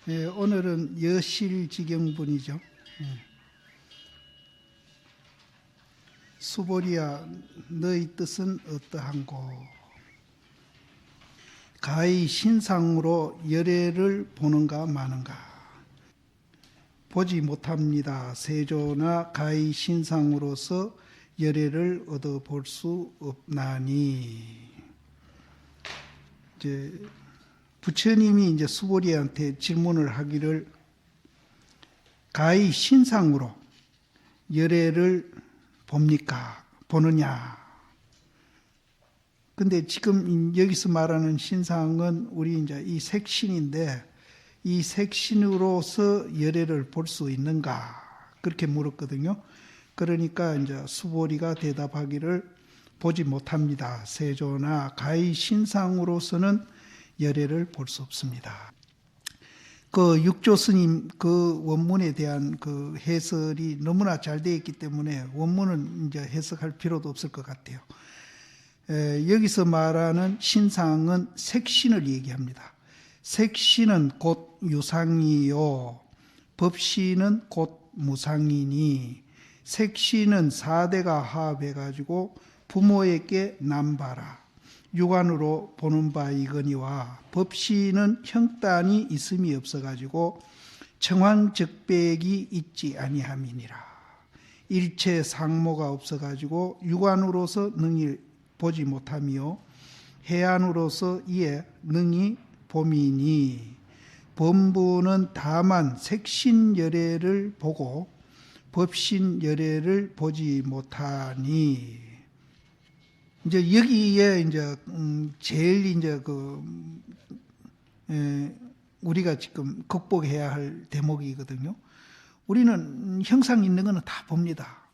예, 오늘은 여실지경분이죠. 수보리야, 너희 뜻은 어떠한고? 가히 신상으로 열애를 보는가 마는가? 보지 못합니다. 세조나 가히 신상으로서 열애를 얻어볼 수 없나니. 이제 부처님이 이제 수보리한테 질문을 하기를 가히 신상으로 열애를 봅니까? 보느냐? 근데 지금 여기서 말하는 신상은 우리 이제 이 색신인데 이 색신으로서 열애를 볼 수 있는가? 그렇게 물었거든요. 그러니까 이제 수보리가 대답하기를 보지 못합니다. 세조나 가히 신상으로서는 열애를 볼 수 없습니다. 그 육조 스님 그 원문에 대한 그 해설이 너무나 잘 되어 있기 때문에 원문은 이제 해석할 필요도 없을 것 같아요. 여기서 말하는 신상은 색신을 얘기합니다. 색신은 곧 유상이요, 법신은 곧 무상이니, 색신은 4대가 화합해가지고 부모에게 남바라 육안으로 보는 바이거니와, 법신은 형단이 있음이 없어가지고 청황적백이 있지 아니함이니라. 일체 상모가 없어가지고 육안으로서 능히 보지 못하며 해안으로서 이에 능히 봄이니, 범부는 다만 색신열애를 보고 법신열애를 보지 못하니. 이제 여기에 이제 제일 이제 우리가 지금 극복해야 할 대목이거든요. 우리는 형상 있는 거는 다 봅니다.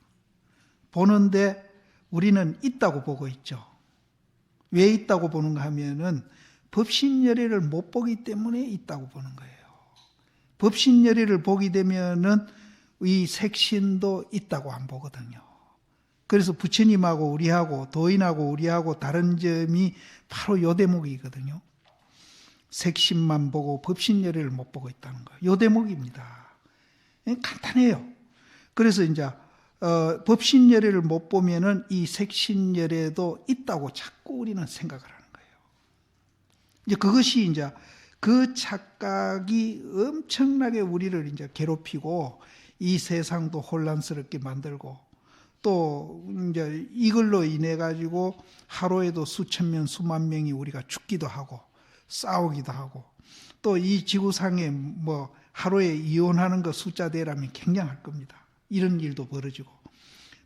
보는데 우리는 있다고 보고 있죠. 왜 있다고 보는가 하면은 법신열애를 못 보기 때문에 있다고 보는 거예요. 법신열애를 보게 되면은 이 색신도 있다고 안 보거든요. 그래서 부처님하고 우리하고 도인하고 우리하고 다른 점이 바로 요 대목이거든요. 색신만 보고 법신열애를 못 보고 있다는 거예요. 요 대목입니다. 간단해요. 그래서 이제 법신열애를 못 보면은 이 색신열애도 있다고 자꾸 우리는 생각을 하는 거예요. 이제 그것이 이제 그 착각이 엄청나게 우리를 이제 괴롭히고 이 세상도 혼란스럽게 만들고, 또 이제 이걸로 인해 가지고 하루에도 수천 명, 수만 명이 우리가 죽기도 하고 싸우기도 하고, 또 이 지구상에 뭐 하루에 이혼하는 거 숫자 대라면 굉장할 겁니다. 이런 일도 벌어지고,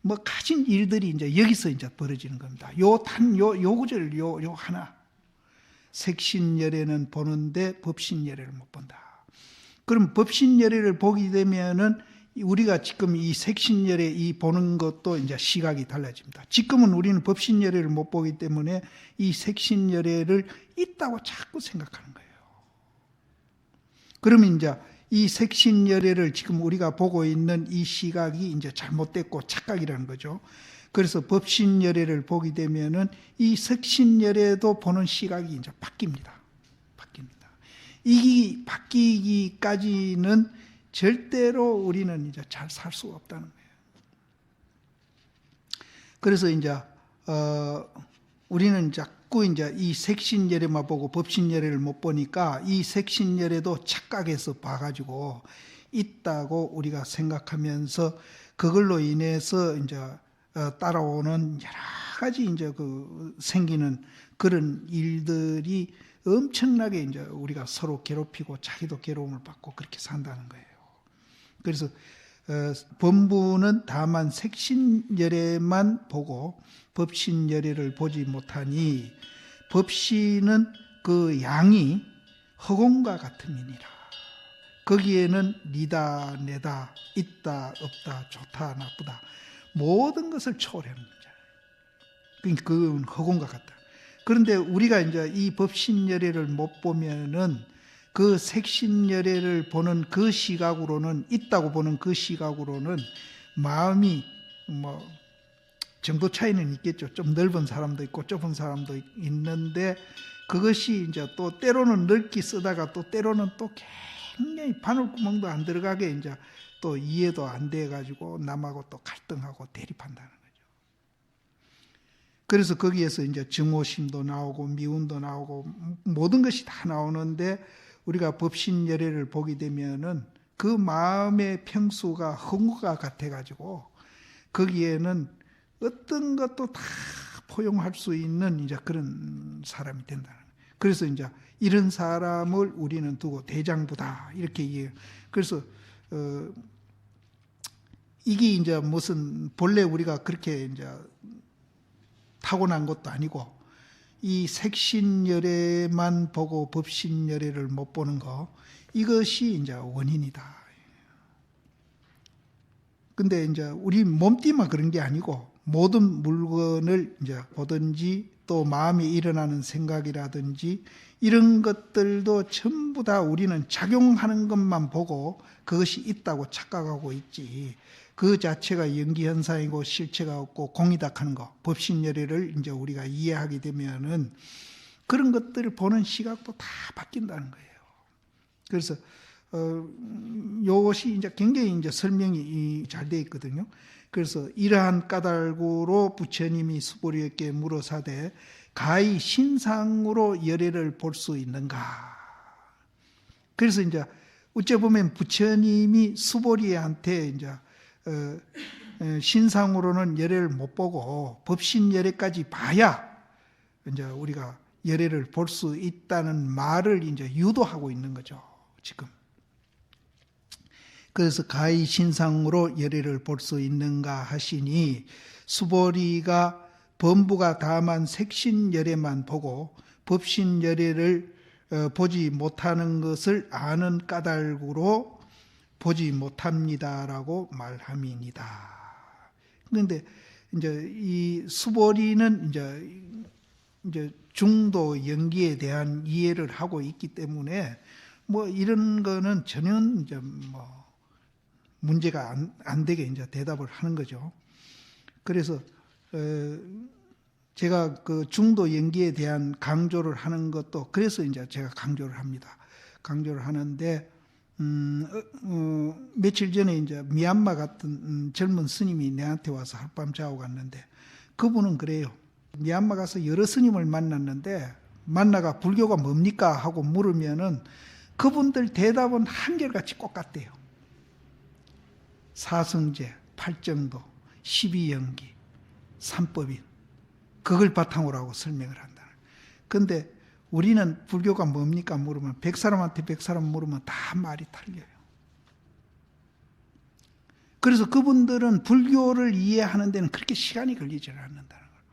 뭐 가진 일들이 이제 여기서 이제 벌어지는 겁니다. 요 구절 요 하나. 색신열애는 보는데 법신열애를 못 본다. 그럼 법신열애를 보게 되면은 우리가 지금 이 색신열애 이 보는 것도 이제 시각이 달라집니다. 지금은 우리는 법신열애를 못 보기 때문에 이 색신열애를 있다고 자꾸 생각하는 거예요. 그러면 이제 이 색신열애를 지금 우리가 보고 있는 이 시각이 이제 잘못됐고 착각이라는 거죠. 그래서 법신열애를 보게 되면은 이 색신열애도 보는 시각이 이제 바뀝니다. 이 바뀌기까지는 절대로 우리는 이제 잘 살 수가 없다는 거예요. 그래서 이제 우리는 자꾸 이제 이 색신열애만 보고 법신열애를 못 보니까 이 색신열애도 착각해서 봐가지고 있다고 우리가 생각하면서 그걸로 인해서 이제 따라오는 여러 가지 이제 생기는 그런 일들이 엄청나게 이제 우리가 서로 괴롭히고 자기도 괴로움을 받고 그렇게 산다는 거예요. 그래서 범부는 다만 색신열애만 보고 법신열애를 보지 못하니, 법신은 그 양이 허공과 같음이니라. 거기에는 니다 내다 있다 없다 좋다 나쁘다 모든 것을 초월하는 거잖아요. 그러니까 그건 허공과 같다. 그런데 우리가 이제 이 법신열애를 못 보면은 그 색신열애를 보는 그 시각으로는, 있다고 보는 그 시각으로는 마음이 뭐 정도 차이는 있겠죠. 좀 넓은 사람도 있고 좁은 사람도 있는데, 그것이 이제 또 때로는 넓게 쓰다가 또 때로는 또 굉장히 바늘구멍도 안 들어가게 이제 또 이해도 안 돼가지고 남하고 또 갈등하고 대립한다는 거죠. 그래서 거기에서 이제 증오심도 나오고 미움도 나오고 모든 것이 다 나오는데 우리가 법신열애를 보게 되면은 그 마음의 평수가 헝어가 같아가지고 거기에는 어떤 것도 다 포용할 수 있는 이제 그런 사람이 된다는 거예요. 그래서 이제 이런 사람을 우리는 두고 대장부다 이렇게 이해해요. 그래서 이게 이제 무슨 본래 우리가 그렇게 이제 타고난 것도 아니고 이 색신열애만 보고 법신열애를 못 보는 거 이것이 이제 원인이다. 근데 이제 우리 몸띠만 그런 게 아니고 모든 물건을 이제 보든지 또 마음에 일어나는 생각이라든지 이런 것들도 전부 다 우리는 작용하는 것만 보고 그것이 있다고 착각하고 있지. 그 자체가 연기현상이고 실체가 없고 공이다 하는 거, 법신열애를 이제 우리가 이해하게 되면은 그런 것들을 보는 시각도 다 바뀐다는 거예요. 그래서 이것이 이제 굉장히 이제 설명이 잘 되어 있거든요. 그래서 이러한 까닭으로 부처님이 수보리에게 물어사대 가히 신상으로 열애를 볼 수 있는가? 그래서 이제 어째 보면 부처님이 수보리한테 이제 신상으로는 열애를 못 보고 법신 열애까지 봐야 이제 우리가 열애를 볼 수 있다는 말을 이제 유도하고 있는 거죠, 지금. 그래서 가히 신상으로 열애를 볼 수 있는가 하시니 수보리가 범부가 다만 색신열애만 보고 법신열애를 보지 못하는 것을 아는 까닭으로 보지 못합니다라고 말함이니다. 그런데 이제 이 수보리는 이제 중도 연기에 대한 이해를 하고 있기 때문에 뭐 이런 거는 전혀 이제 뭐 문제가 안 되게 이제 대답을 하는 거죠. 그래서 제가 그 중도 연기에 대한 강조를 하는 것도 그래서 이제 제가 강조를 합니다. 강조를 하는데 며칠 전에 이제 미얀마 같은 젊은 스님이 내한테 와서 하룻밤 자고 갔는데 그분은 그래요. 미얀마 가서 여러 스님을 만났는데 만나가 불교가 뭡니까 하고 물으면은 그분들 대답은 한결같이 똑같대요. 사성제, 팔정도, 12연기, 삼법인 그걸 바탕으로 하고 설명을 한다. 그런데 우리는 불교가 뭡니까 물으면 100사람한테 100사람 물으면 다 말이 틀려요. 그래서 그분들은 불교를 이해하는 데는 그렇게 시간이 걸리지 않는다는 거예요.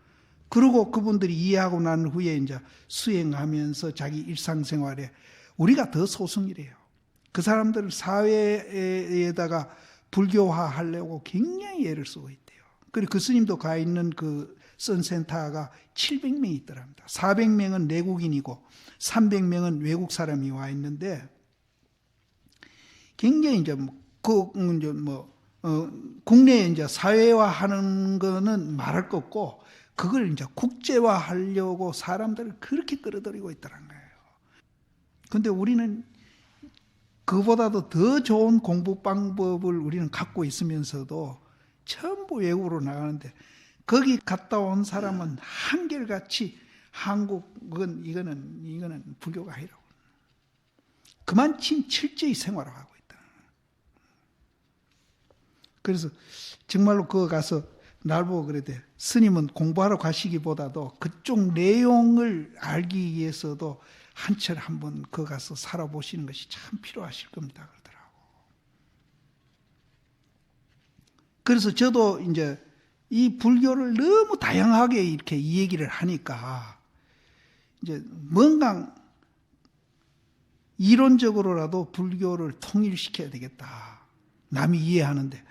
그리고 그분들이 이해하고 난 후에 이제 수행하면서 자기 일상생활에 우리가 더 소승이래요. 그 사람들 사회에다가 불교화 하려고 굉장히 애를 쓰고 있대요. 그리고 그 스님도 가 있는 그 선센터가 700명이 있더랍니다. 400명은 내국인이고 300명은 외국 사람이 와 있는데 굉장히 이제 국내에 이제 사회화하는 거는 말할 거 없고 그걸 이제 국제화하려고 사람들을 그렇게 끌어들이고 있더란 거예요. 근데 우리는 그보다도 더 좋은 공부 방법을 우리는 갖고 있으면서도 전부 외국으로 나가는데 거기 갔다 온 사람은 한결같이 한국은 이거는 불교가 아니라고. 그만큼 철저히 생활하고 있다. 그래서 정말로 그거 가서 날 보고 그러대. 스님은 공부하러 가시기보다도 그쪽 내용을 알기 위해서도 한철 한번 거 가서 살아보시는 것이 참 필요하실 겁니다. 그러더라고. 그래서 저도 이제 이 불교를 너무 다양하게 이렇게 이 얘기를 하니까 이제 뭔가 이론적으로라도 불교를 통일시켜야 되겠다. 남이 이해하는데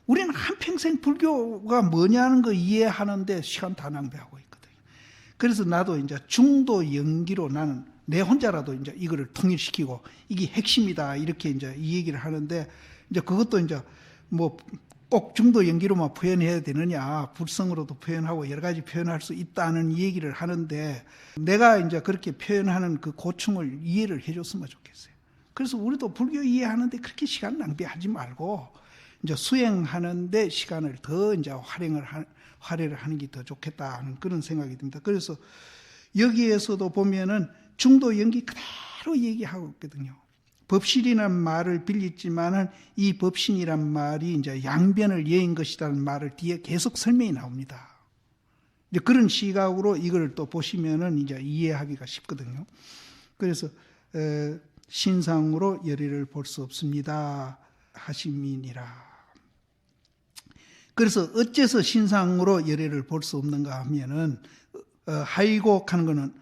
우리는 한평생 불교가 뭐냐는 거 이해하는데 시간 다 낭비하고 있거든요. 그래서 나도 이제 중도 연기로 나는 내 혼자라도 이제 이거를 통일시키고 이게 핵심이다 이렇게 이제 이 얘기를 하는데 이제 그것도 이제 뭐 꼭 중도 연기로만 표현해야 되느냐 불성으로도 표현하고 여러 가지 표현할 수 있다는 얘기를 하는데 내가 이제 그렇게 표현하는 그 고충을 이해를 해줬으면 좋겠어요. 그래서 우리도 불교 이해하는데 그렇게 시간 낭비하지 말고 이제 수행하는데 시간을 더 이제 활용을 하는 게 더 좋겠다 하는 그런 생각이 듭니다. 그래서 여기에서도 보면은 중도 연기 그대로 얘기하고 있거든요. 법실이라는 말을 빌렸지만은 이 법신이란 말이 이제 양변을 여인 것이라는 말을 뒤에 계속 설명이 나옵니다. 이제 그런 시각으로 이걸 또 보시면은 이제 이해하기가 쉽거든요. 그래서 신상으로 열애를 볼 수 없습니다 하심이니라. 그래서 어째서 신상으로 열애를 볼 수 없는가 하면은 하이곡하는 거는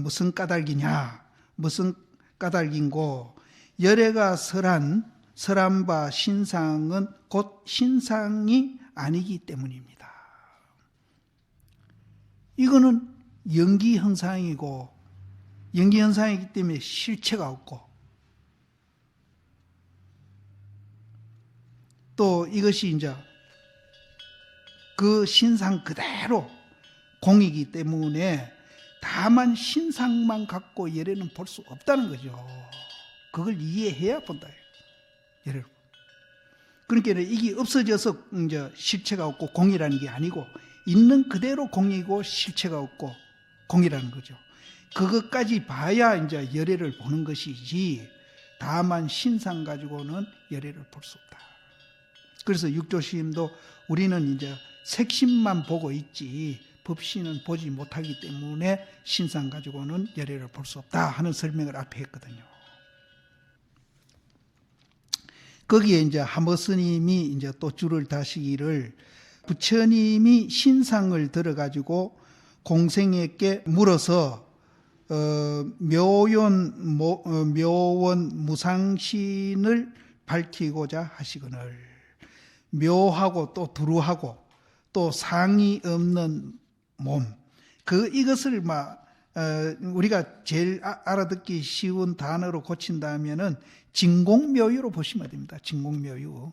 무슨 까닭이냐, 무슨 까닭인고, 열애가 설한 바 신상은 곧 신상이 아니기 때문입니다. 이거는 연기 현상이고, 연기 현상이기 때문에 실체가 없고, 또 이것이 이제 그 신상 그대로 공이기 때문에 다만 신상만 갖고 열애는 볼 수 없다는 거죠. 그걸 이해해야 본다. 열애를. 그러니까 이게 없어져서 이제 실체가 없고 공이라는 게 아니고 있는 그대로 공이고 실체가 없고 공이라는 거죠. 그것까지 봐야 이제 열애를 보는 것이지 다만 신상 가지고는 열애를 볼 수 없다. 그래서 육조시임도 우리는 이제 색신만 보고 있지 법신은 보지 못하기 때문에 신상 가지고는 열애를 볼 수 없다 하는 설명을 앞에 했거든요. 거기에 이제 하모 스님이 이제 또 줄을 다시기를 부처님이 신상을 들어가지고 공생에게 물어서 묘원 무상신을 밝히고자 하시거늘. 묘하고 또 두루하고 또 상이 없는 몸, 이것을 우리가 제일 알아듣기 쉬운 단어로 고친다면은 진공묘유로 보시면 됩니다. 진공묘유.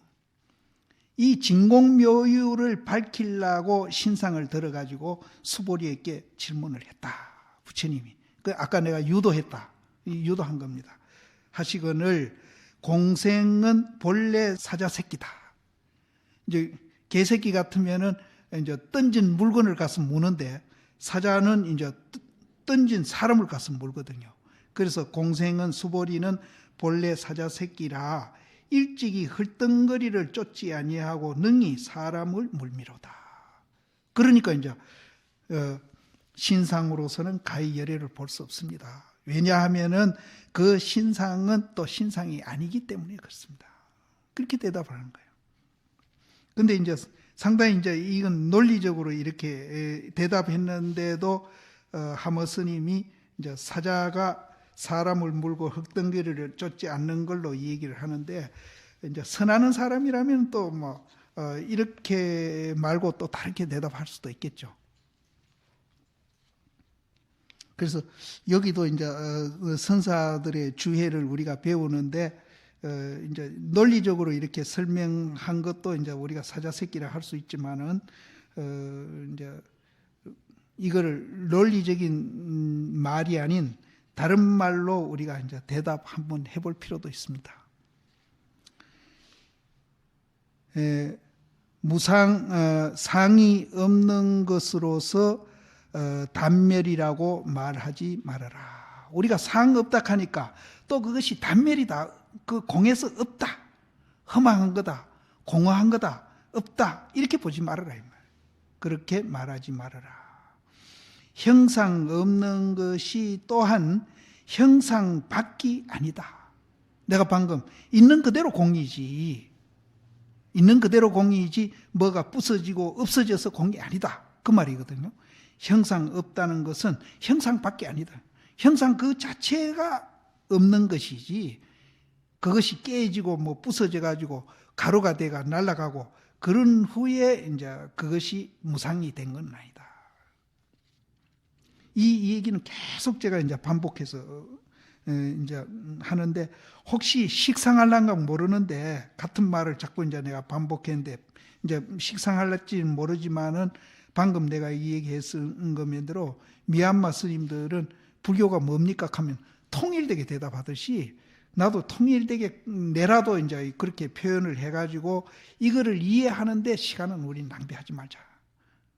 이 진공묘유를 밝히려고 신상을 들어가지고 수보리에게 질문을 했다. 부처님이. 아까 내가 유도했다. 유도한 겁니다. 하시거늘 공생은 본래 사자새끼다. 이제 개새끼 같으면은 이제 던진 물건을 가서 무는데 사자는 이제 던진 사람을 가서 물거든요. 그래서 공생은 수보리는 본래 사자 새끼라 일찍이 흘덩거리를 쫓지 아니하고 능히 사람을 물미로다. 그러니까 이제 신상으로서는 가히 열애를 볼 수 없습니다. 왜냐하면은 그 신상은 또 신상이 아니기 때문에 그렇습니다. 그렇게 대답하는 거예요. 근데 이제 상당히 이제 이건 논리적으로 이렇게 대답했는데도 하모 스님이 이제 사자가 사람을 물고 흙덩어리를 쫓지 않는 걸로 이 얘기를 하는데 이제 선하는 사람이라면 또 이렇게 말고 또 다르게 대답할 수도 있겠죠. 그래서 여기도 이제 선사들의 주해를 우리가 배우는데 이제 논리적으로 이렇게 설명한 것도 이제 우리가 사자새끼라 할 수 있지만은 이제 이거를 논리적인 말이 아닌 다른 말로 우리가 이제 대답 한번 해볼 필요도 있습니다. 상이 없는 것으로서 단멸이라고 말하지 말아라. 우리가 상 없다 하니까 또 그것이 단멸이다. 그 공에서 없다. 허망한 거다. 공허한 거다. 없다. 이렇게 보지 말아라. 그렇게 말하지 말아라. 형상 없는 것이 또한 형상 밖이 아니다. 내가 방금 있는 그대로 공이지. 있는 그대로 공이지 뭐가 부서지고 없어져서 공이 아니다. 그 말이거든요. 형상 없다는 것은 형상 밖이 아니다. 형상 그 자체가 없는 것이지 그것이 깨지고 뭐 부서져 가지고 가루가 돼가 날아가고 그런 후에 이제 그것이 무상이 된 건 아니다. 이 얘기는 계속 제가 이제 반복해서 이제 하는데 혹시 식상할란가 모르는데 같은 말을 자꾸 이제 내가 반복했는데 이제 식상할지는 모르지만은 방금 내가 이 얘기했은 것만대로 미얀마 스님들은 불교가 뭡니까 하면 통일되게 대답하듯이 나도 통일되게 내라도 이제 그렇게 표현을 해가지고 이거를 이해하는데 시간은 우리는 낭비하지 말자.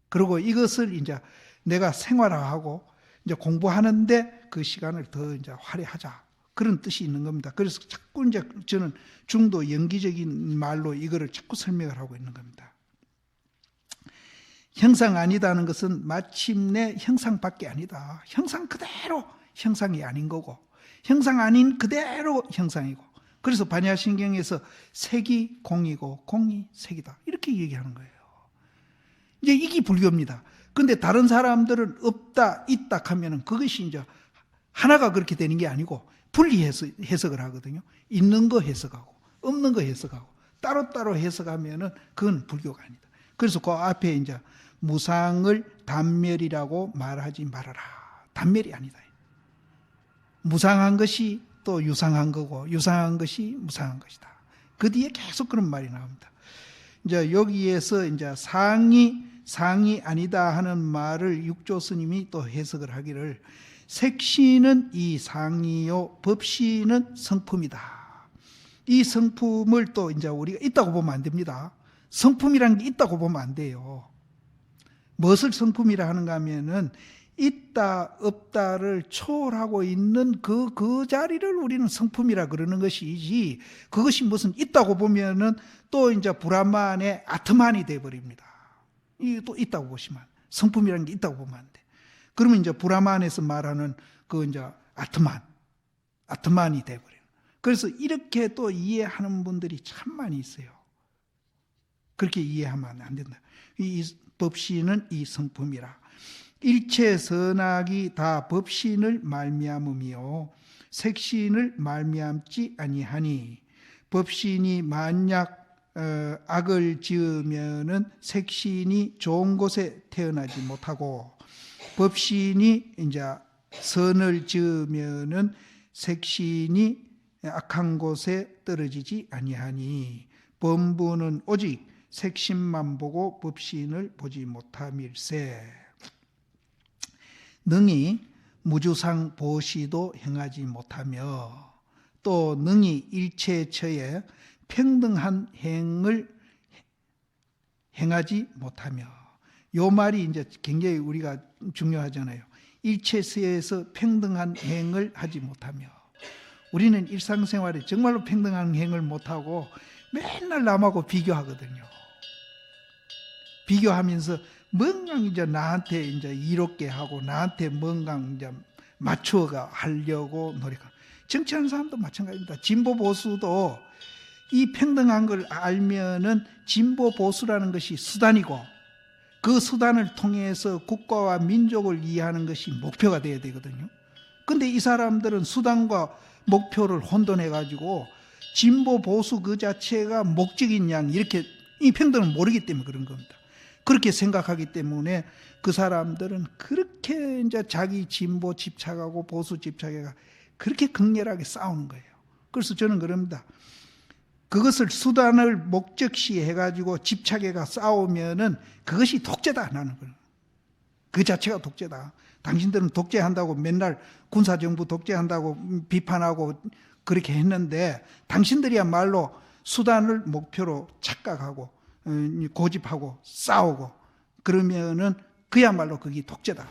그리고 이것을 이제 내가 생활화하고 이제 공부하는데 그 시간을 더 이제 할애하자. 그런 뜻이 있는 겁니다. 그래서 자꾸 이제 저는 중도 연기적인 말로 이거를 자꾸 설명을 하고 있는 겁니다. 형상 아니다는 것은 마침내 형상밖에 아니다. 형상 그대로 형상이 아닌 거고, 형상 아닌 그대로 형상이고, 그래서 반야신경에서 색이 공이고 공이 색이다 이렇게 얘기하는 거예요. 이제 이게 불교입니다. 근데 다른 사람들은 없다 있다 하면은 그것이 이제 하나가 그렇게 되는 게 아니고 분리 해석을 하거든요. 있는 거 해석하고 없는 거 해석하고 따로따로 해석하면은 그건 불교가 아니다. 그래서 그 앞에 이제 무상을 단멸이라고 말하지 말아라. 단멸이 아니다. 무상한 것이 또 유상한 거고 유상한 것이 무상한 것이다. 그 뒤에 계속 그런 말이 나옵니다. 이제 여기에서 이제 상이 아니다 하는 말을 육조 스님이 또 해석을 하기를 색시는 이 상이요 법시는 성품이다. 이 성품을 또 이제 우리가 있다고 보면 안 됩니다. 성품이라는 게 있다고 보면 안 돼요. 무엇을 성품이라 하는가 하면은 있다 없다를 초월하고 있는 그 자리를 우리는 성품이라 그러는 것이지, 그것이 무슨 있다고 보면은 또 이제 브라만의 아트만이 돼버립니다. 이게 또 있다고 보시면, 성품이라는 게 있다고 보면 안 돼. 그러면 이제 브라만에서 말하는 그 이제 아트만이 돼버려요. 그래서 이렇게 또 이해하는 분들이 참 많이 있어요. 그렇게 이해하면 안 된다. 이 법신은 이 성품이라. 일체 선악이 다 법신을 말미암음이요 색신을 말미암지 아니하니, 법신이 만약 악을 지으면은 색신이 좋은 곳에 태어나지 못하고, 법신이 이제 선을 지으면은 색신이 악한 곳에 떨어지지 아니하니, 범부는 오직 색신만 보고 법신을 보지 못함일세. 능히 무주상 보시도 행하지 못하며, 또 능히 일체처에 평등한 행을 행하지 못하며. 요 말이 이제 굉장히 우리가 중요하잖아요. 일체서에서 평등한 행을 하지 못하며. 우리는 일상생활에 정말로 평등한 행을 못하고 맨날 남하고 비교하거든요. 비교하면서 뭔가 이제 나한테 이제 이롭게 하고 나한테 뭔가 이제 맞춰가 하려고 노력하고. 정치하는 사람도 마찬가지입니다. 진보 보수도 이 평등한 걸 알면은 진보 보수라는 것이 수단이고, 그 수단을 통해서 국가와 민족을 이해하는 것이 목표가 돼야 되거든요. 근데 이 사람들은 수단과 목표를 혼돈해 가지고 진보 보수 그 자체가 목적인 양 이렇게 이 평등을 모르기 때문에 그런 겁니다. 그렇게 생각하기 때문에 그 사람들은 그렇게 이제 자기 진보 집착하고 보수 집착해가 그렇게 극렬하게 싸우는 거예요. 그래서 저는 그럽니다. 그것을 수단을 목적시 해가지고 집착해가 싸우면은 그것이 독재다. 나는 그 자체가 독재다. 당신들은 독재한다고 맨날 군사정부 독재한다고 비판하고 그렇게 했는데, 당신들이야말로 수단을 목표로 착각하고 고집하고 싸우고 그러면은 그야말로 그게 독재다.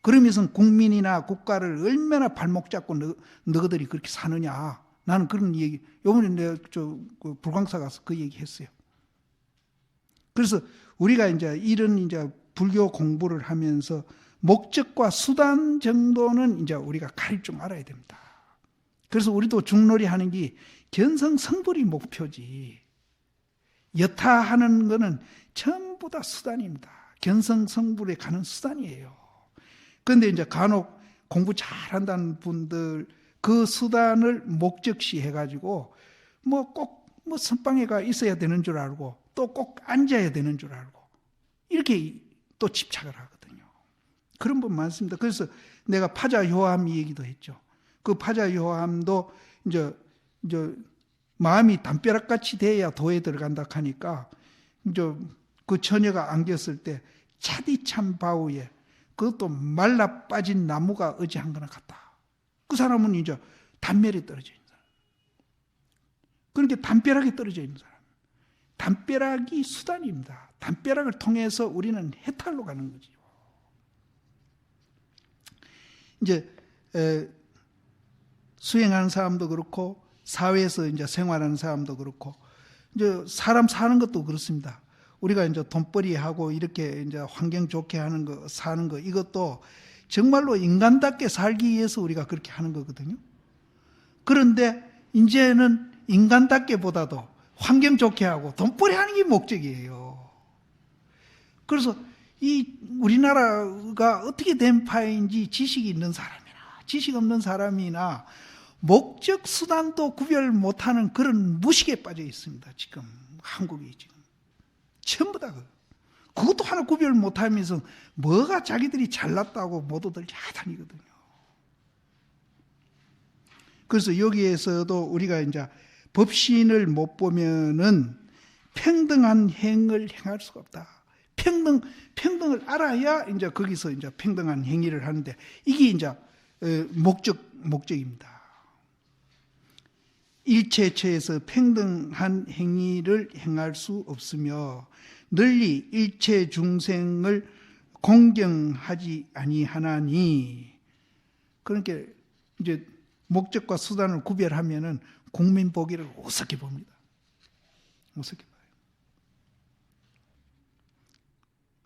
그러면서 국민이나 국가를 얼마나 발목 잡고 너희들이 그렇게 사느냐. 나는 그런 얘기, 요번에 내가 그 불광사 가서 그 얘기 했어요. 그래서 우리가 이제 이런 이제 불교 공부를 하면서 목적과 수단 정도는 이제 우리가 가릴 줄 알아야 됩니다. 그래서 우리도 중놀이 하는 게 견성성불이 목표지, 여타하는 거는 전부 다 수단입니다. 견성성불에 가는 수단이에요. 그런데 이제 간혹 공부 잘한다는 분들 그 수단을 목적시 해가지고 뭐 꼭 뭐 선방에가 있어야 되는 줄 알고 또 꼭 앉아야 되는 줄 알고 이렇게 또 집착을 하거든요. 그런 분 많습니다. 그래서 내가 파자효함 얘기도 했죠. 그 파자효함도 이제 마음이 담벼락같이 돼야 도에 들어간다 하니까 이제 그 처녀가 안겼을 때 차디찬 바위에 그것도 말라 빠진 나무가 의지한 거나 같다. 그 사람은 이제 단멸이 떨어져 있는 사람. 그러니까 담벼락에 떨어져 있는 사람. 담벼락이 수단입니다. 담벼락을 통해서 우리는 해탈로 가는 거죠. 이제 수행하는 사람도 그렇고 사회에서 이제 생활하는 사람도 그렇고 이제 사람 사는 것도 그렇습니다. 우리가 이제 돈벌이하고 이렇게 이제 환경 좋게 하는 거, 사는 거, 이것도 정말로 인간답게 살기 위해서 우리가 그렇게 하는 거거든요. 그런데 이제는 인간답게보다도 환경 좋게 하고 돈벌이 하는 게 목적이에요. 그래서 이 우리나라가 어떻게 된 파인지 지식이 있는 사람이나 지식 없는 사람이나 목적 수단도 구별 못하는 그런 무식에 빠져 있습니다. 지금 한국이 지금 전부 다 그것도 하나 구별 못하면서 뭐가 자기들이 잘났다고 모두들 야단이거든요. 그래서 여기에서도 우리가 이제 법신을 못 보면은 평등한 행을 행할 수가 없다. 평등을 알아야 이제 거기서 이제 평등한 행위를 하는데 이게 이제 목적입니다. 일체처에서 평등한 행위를 행할 수 없으며 널리 일체 중생을 공경하지 아니하나니. 그러니까 이제 목적과 수단을 구별하면은 국민 보기를 우습게 봅니다. 우습게 봐요.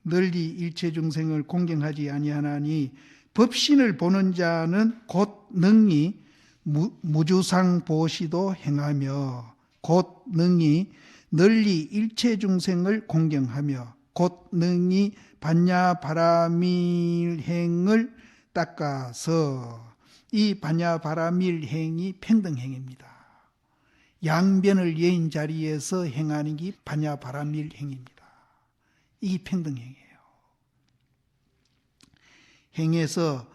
널리 일체 중생을 공경하지 아니하나니 법신을 보는 자는 곧 능히 무주상 보시도 행하며 곧 능히 널리 일체 중생을 공경하며 곧 능히 반야바라밀행을 닦아서. 이 반야바라밀행이 평등행입니다. 양변을 예인 자리에서 행하는 게 반야바라밀행입니다. 이게 평등행이에요. 행에서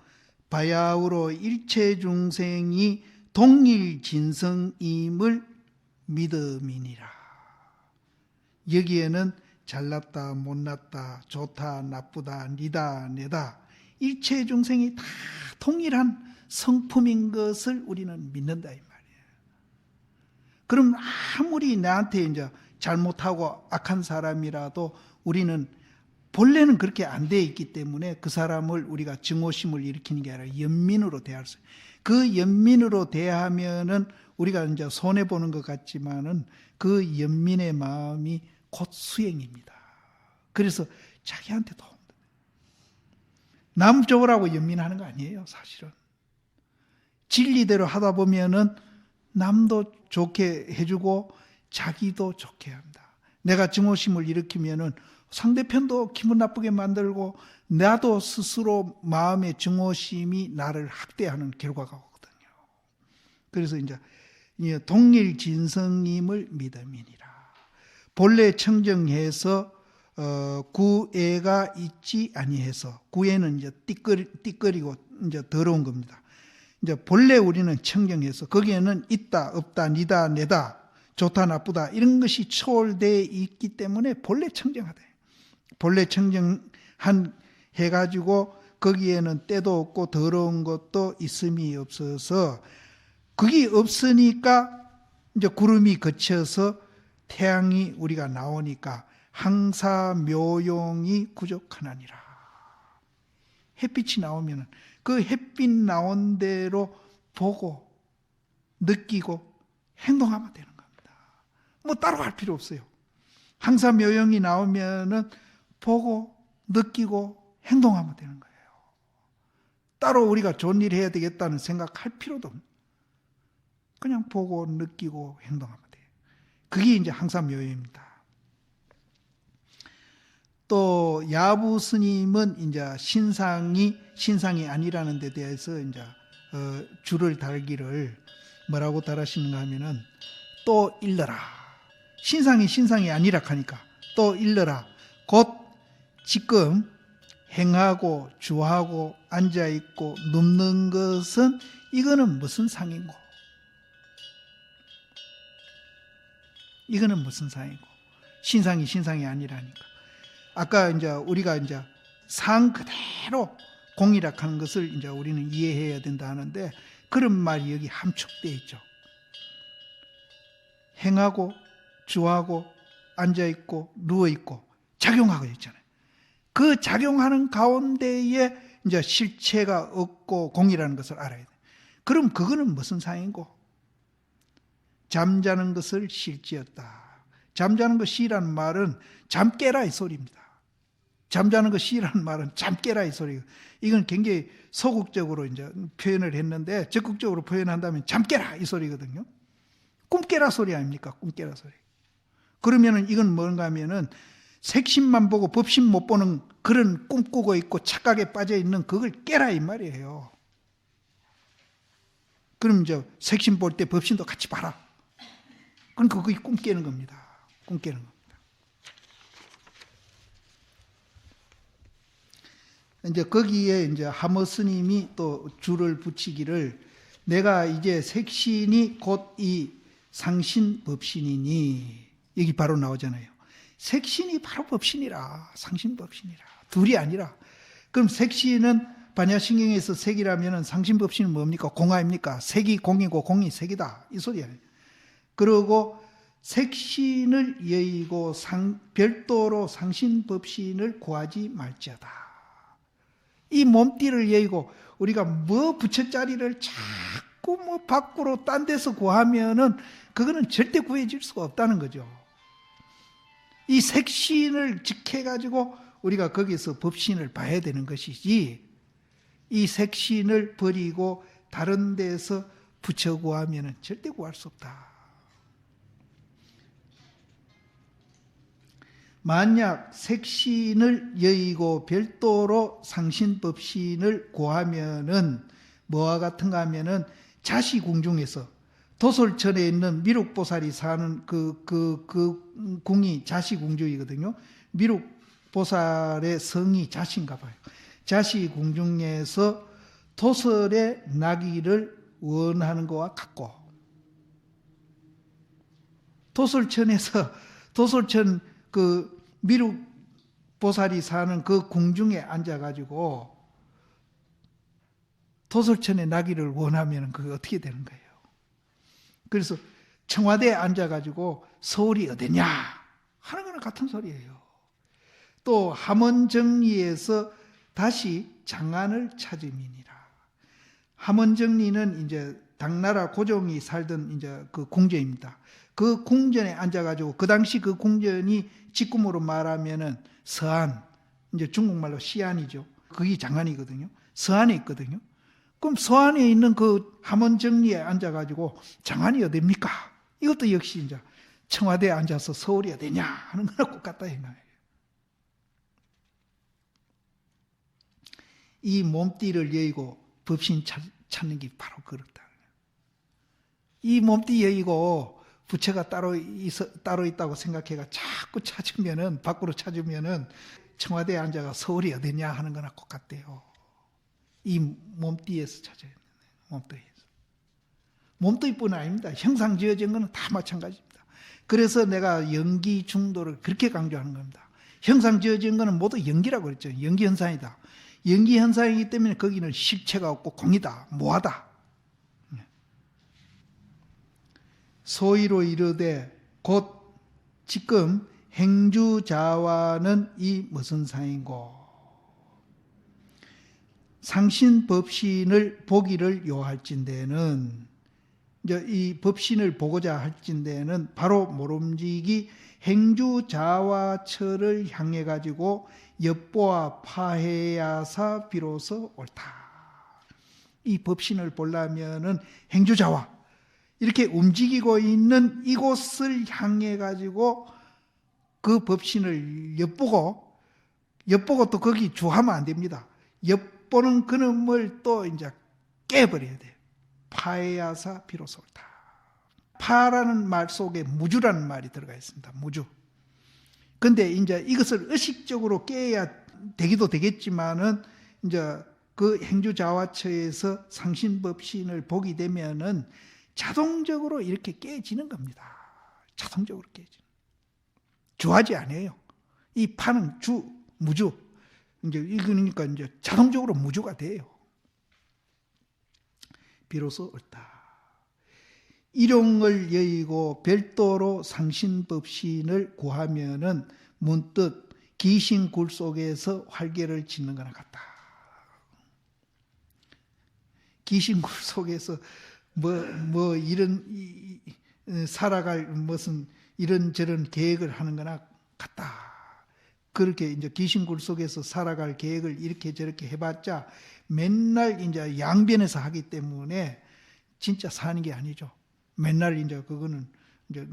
바야흐로 일체 중생이 동일진성임을 믿음이니라. 여기에는 잘났다 못났다 좋다 나쁘다 니다 내다 일체 중생이 다 동일한 성품인 것을 우리는 믿는다 이 말이에요. 그럼 아무리 나한테 이제 잘못하고 악한 사람이라도 우리는 본래는 그렇게 안 돼 있기 때문에 그 사람을 우리가 증오심을 일으키는 게 아니라 연민으로 대할 수 있어요. 그 연민으로 대하면은 우리가 이제 손해 보는 것 같지만은 그 연민의 마음이 곧 수행입니다. 그래서 자기한테 도움. 남 좋으라고 연민하는 거 아니에요, 사실은. 진리대로 하다 보면은 남도 좋게 해주고 자기도 좋게 합니다. 내가 증오심을 일으키면은 상대편도 기분 나쁘게 만들고 나도 스스로 마음의 증오심이 나를 학대하는 결과가 오거든요. 그래서 이제 동일진성임을 믿음이니라. 본래 청정해서 구애가 있지 아니해서. 구애는 이제 띠거리고 이제 더러운 겁니다. 이제 본래 우리는 청정해서 거기에는 있다 없다 니다 내다 좋다 나쁘다 이런 것이 초월되어 있기 때문에 본래 청정하다. 본래 청정한 해가지고 거기에는 때도 없고 더러운 것도 있음이 없어서 그게 없으니까 이제 구름이 걷혀서 태양이 우리가 나오니까 항사묘용이 구족하나니라. 햇빛이 나오면 그 햇빛 나온 대로 보고 느끼고 행동하면 되는 겁니다. 뭐 따로 할 필요 없어요. 항사묘용이 나오면은 보고 느끼고 행동하면 되는 거예요. 따로 우리가 좋은 일 해야 되겠다는 생각할 필요도 없어요. 그냥 보고 느끼고 행동하면 돼요. 그게 이제 항사묘용입니다. 또 야부 스님은 이제 신상이 아니라는 데 대해서 이제 줄을 달기를 뭐라고 달하시는가 하면은 또 일러라. 신상이 아니라 하니까 또 일러라. 곧 지금 행하고 주하고 앉아있고 눕는 것은 이거는 무슨 상이고 이거는 무슨 상이고 신상이 아니라니까. 아까 이제 우리가 이제 상 그대로 공이락하는 것을 이제 우리는 이해해야 된다 하는데 그런 말이 여기 함축되어 있죠. 행하고 주하고 앉아있고 누워있고 작용하고 있잖아요. 그 작용하는 가운데에 이제 실체가 없고 공이라는 것을 알아야 돼요. 그럼 그거는 무슨 상인고? 잠자는 것을 실지었다. 잠자는 것 시라는 말은 잠 깨라 이 소리입니다. 잠자는 것 시라는 말은 잠 깨라 이 소리예요. 이건 굉장히 소극적으로 이제 표현을 했는데 적극적으로 표현한다면 잠 깨라 이 소리거든요. 꿈 깨라 소리 아닙니까? 꿈 깨라 소리. 그러면은 이건 뭔가 하면은 색신만 보고 법신 못 보는 그런 꿈꾸고 있고 착각에 빠져 있는 그걸 깨라 이 말이에요. 그럼 이제 색신 볼 때 법신도 같이 봐라. 그러니까 그게 꿈 깨는 겁니다. 꿈 깨는 겁니다. 이제 거기에 이제 하모 스님이 또 줄을 붙이기를 내가 이제 색신이 곧 이 상신 법신이니 여기 바로 나오잖아요. 색신이 바로 법신이라 상신 법신이라 둘이 아니라 그럼 색신은 반야신경에서 색이라면 상신 법신은 뭡니까? 공아입니까? 색이 공이고 공이 색이다 이 소리예요. 그리고 색신을 여의고 별도로 상신 법신을 구하지 말지어다. 이 몸띠를 여의고 우리가 뭐 부처자리를 자꾸 뭐 밖으로 딴 데서 구하면은 그거는 절대 구해질 수가 없다는 거죠. 이 색신을 직해가지고 우리가 거기서 법신을 봐야 되는 것이지 이 색신을 버리고 다른 데서 부처 구하면은 절대 구할 수 없다. 만약 색신을 여의고 별도로 상신법신을 구하면은 뭐와 같은가 하면은 자시궁중에서 도솔천에 있는 미륵보살이 사는 그 궁이 자시궁중이거든요. 미륵보살의 성이 자시인가 봐요. 자시궁중에서 도솔에 나기를 원하는 것과 같고 도솔천 그 미륵보살이 사는 그 궁중에 앉아가지고 도솔천에 나기를 원하면 그게 어떻게 되는 거예요? 그래서 청와대에 앉아가지고 서울이 어디냐 하는 거랑 같은 소리예요. 또 함원정리에서 다시 장안을 찾음이니라. 함원정리는 이제 당나라 고종이 살던 이제 그 궁전입니다. 그 궁전에 앉아가지고 그 당시 그 궁전이 지금으로 말하면은 서안, 이제 중국말로 시안이죠. 그게 장안이거든요. 서안에 있거든요. 그럼 서안에 있는 그 함원정리에 앉아가지고 장안이 어딥니까? 이것도 역시 이제 청와대에 앉아서 서울이 어디냐 하는 거랑 똑같다 이 말이에요. 이 몸띠를 여의고 법신 찾는 게 바로 그렇다. 이 몸띠 여의고 부처가 따로 있다고 생각해가 자꾸 찾으면은 밖으로 찾으면은 청와대에 앉아가 서울이 어디냐 하는 거나 똑같대요. 이 몸띠에서 찾아야 돼요. 몸뚱이에서. 몸뚱이뿐 아닙니다. 형상 지어진 거는 다 마찬가지입니다. 그래서 내가 연기 중도를 그렇게 강조하는 겁니다. 형상 지어진 거는 모두 연기라고 그랬죠. 연기 현상이다. 연기 현상이기 때문에 거기는 실체가 없고 공이다. 무하다. 소위로 이르되 곧 지금 행주자와는 이 무슨 상인고 상신법신을 보기를 요할진대는 이제 이 법신을 보고자 할진대는 바로 모름지기 행주자와처를 향해 가지고 엿보아 파해야사 비로소 옳다. 이 법신을 보려면은 행주자와 이렇게 움직이고 있는 이곳을 향해 가지고 그 법신을 엿보고 또 거기 주하면 안 됩니다. 엿보는 그놈을 또 이제 깨버려야 돼요. 파해야사 비로소 옳다. 파라는 말 속에 무주라는 말이 들어가 있습니다. 무주. 근데 이제 이것을 의식적으로 깨야 되기도 되겠지만은 이제 그 행주자와처에서 상신법신을 보게 되면은 자동적으로 이렇게 깨지는 겁니다. 자동적으로 깨지는. 주하지 않아요. 이 파는 무주. 이제 그러니까 이제 자동적으로 무주가 돼요. 비로소 옳다. 일용을 여의고 별도로 상신법신을 구하면은 문득 귀신 굴 속에서 활개를 짓는 거나 같다. 귀신 굴 속에서 살아갈 무슨 이런저런 계획을 하는 거나 같다. 그렇게 이제 귀신 굴 속에서 살아갈 계획을 이렇게 저렇게 해봤자 맨날 이제 양변에서 하기 때문에 진짜 사는 게 아니죠. 맨날 이제 그거는 이제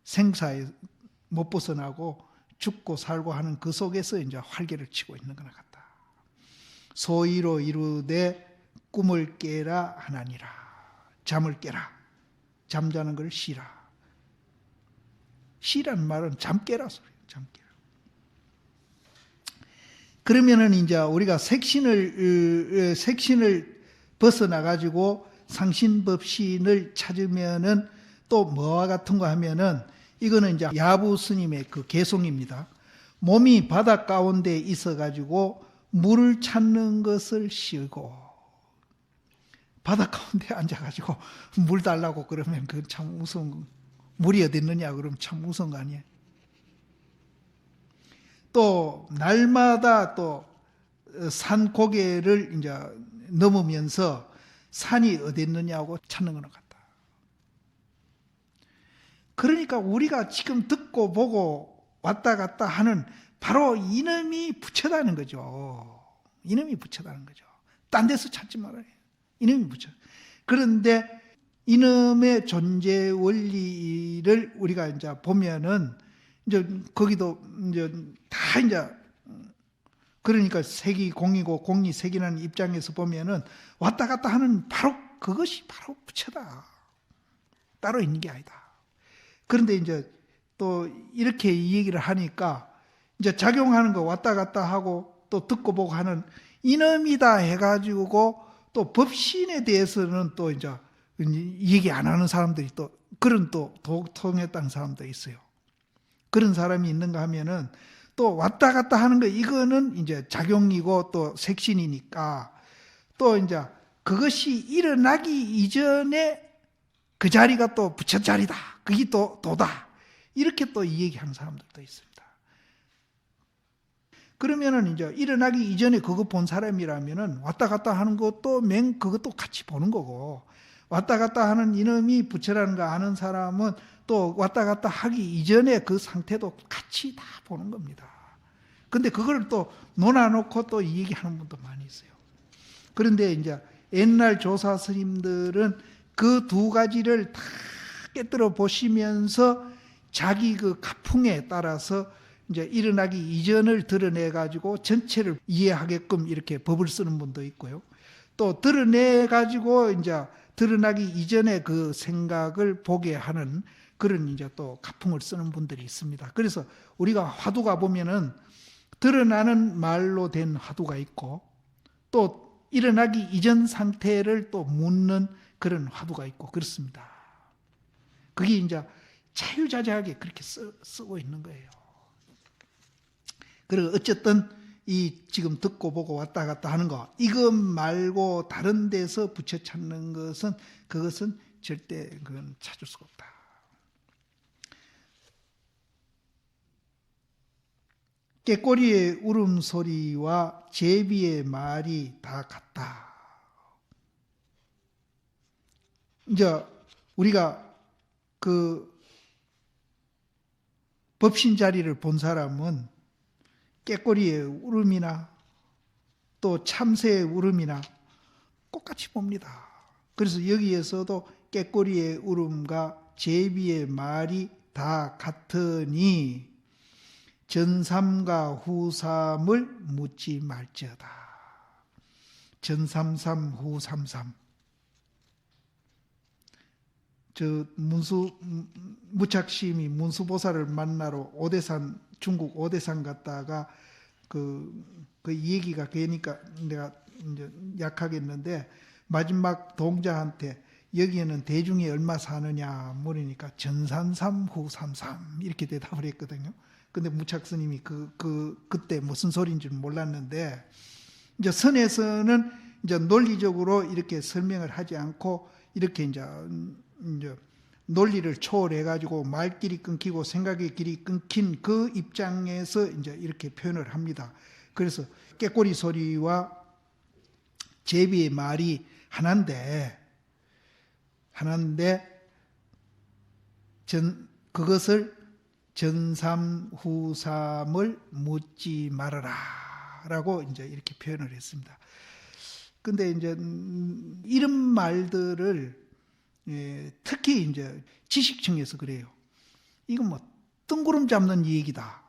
생사에 못 벗어나고 죽고 살고 하는 그 속에서 이제 활개를 치고 있는 거나 같다. 소위로 이루되 꿈을 깨라 하나니라. 잠을 깨라. 잠자는 걸 쉬라. 쉬라는 말은 잠 깨라 소리예요. 잠 깨라. 그러면은 이제 우리가 색신을 벗어나 가지고 상신법신을 찾으면은 또 뭐와 같은 거 하면은 이거는 이제 야부 스님의 그 개송입니다. 몸이 바다 가운데 있어 가지고 물을 찾는 것을 쉬고, 바다 가운데 앉아 가지고 물 달라고 그러면 그건 참 무서운 거. 물이 어디 있느냐 그러면 참 무서운 거 아니에요. 또 날마다 또 산 고개를 이제 넘으면서 산이 어디 있느냐고 찾는 거나 같다. 그러니까 우리가 지금 듣고 보고 왔다 갔다 하는 바로 이놈이 부처다는 거죠. 이놈이 부처다는 거죠. 딴 데서 찾지 말아요. 이놈이 부처. 그런데 이놈의 존재 원리를 우리가 이제 보면은 이제 거기도 이제 다 이제 그러니까 색이 공이고 공이 색이라는 입장에서 보면은 왔다 갔다 하는 바로 그것이 바로 부처다. 따로 있는 게 아니다. 그런데 이제 또 이렇게 이 얘기를 하니까 이제 작용하는 거 왔다 갔다 하고 또 듣고 보고 하는 이놈이다 해가지고 또 법신에 대해서는 또 이제 얘기 안 하는 사람들이 또 그런 또 도통했다는 사람도 있어요. 그런 사람이 있는가 하면은 또 왔다 갔다 하는 거 이거는 이제 작용이고 또 색신이니까 또 이제 그것이 일어나기 이전에 그 자리가 또 부처 자리다. 그게 또 도다. 이렇게 또 이 얘기하는 사람들도 있습니다. 그러면은 이제 일어나기 이전에 그거 본 사람이라면은 왔다 갔다 하는 것도 그것도 같이 보는 거고, 왔다 갔다 하는 이놈이 부처라는 거 아는 사람은 또 왔다 갔다 하기 이전에 그 상태도 같이 다 보는 겁니다. 근데 그걸 또 논아놓고 또 이 얘기하는 분도 많이 있어요. 그런데 이제 옛날 조사 스님들은 그 두 가지를 다 깨뜨려 보시면서 자기 그 가풍에 따라서 이제 일어나기 이전을 드러내 가지고 전체를 이해하게끔 이렇게 법을 쓰는 분도 있고요. 또 드러내 가지고 이제 드러나기 이전에 그 생각을 보게 하는 그런 이제 또 가풍을 쓰는 분들이 있습니다. 그래서 우리가 화두가 보면은 드러나는 말로 된 화두가 있고 또 일어나기 이전 상태를 또 묻는 그런 화두가 있고 그렇습니다. 그게 이제 자유자재하게 그렇게 쓰고 있는 거예요. 그리고 어쨌든 이 지금 듣고 보고 왔다 갔다 하는 거 이것 말고 다른 데서 부처 찾는 것은 그것은 절대 그건 찾을 수가 없다. 꾀꼬리의 울음소리와 제비의 말이 다 같다. 이제 우리가 그 법신 자리를 본 사람은 꾀꼬리의 울음이나 또 참새의 울음이나 똑같이 봅니다. 그래서 여기에서도 꾀꼬리의 울음과 제비의 말이 다 같으니 전삼과 후삼을 묻지 말지어다. 전삼삼 후삼삼. 무착심이 문수보살을 만나러 중국 오대산 갔다가 그 얘기가 되니까 내가 이제 약하겠는데 마지막 동자한테 여기에는 대중이 얼마 사느냐 물으니까 전삼삼 후삼삼 이렇게 대답을 했거든요. 근데 무착스님이 그때 무슨 소리인지는 몰랐는데 이제 선에서는 이제 논리적으로 이렇게 설명을 하지 않고 이렇게 이제 논리를 초월해가지고 말길이 끊기고 생각의 길이 끊긴 그 입장에서 이제 이렇게 표현을 합니다. 그래서 꾀꼬리 소리와 제비의 말이 하나인데 그것을 전삼후삼을 묻지 말아라 라고 이제 이렇게 표현을 했습니다. 근데 이제 이런 말들을 특히 이제 지식층에서 그래요. 이건 뭐 뜬구름 잡는 얘기다.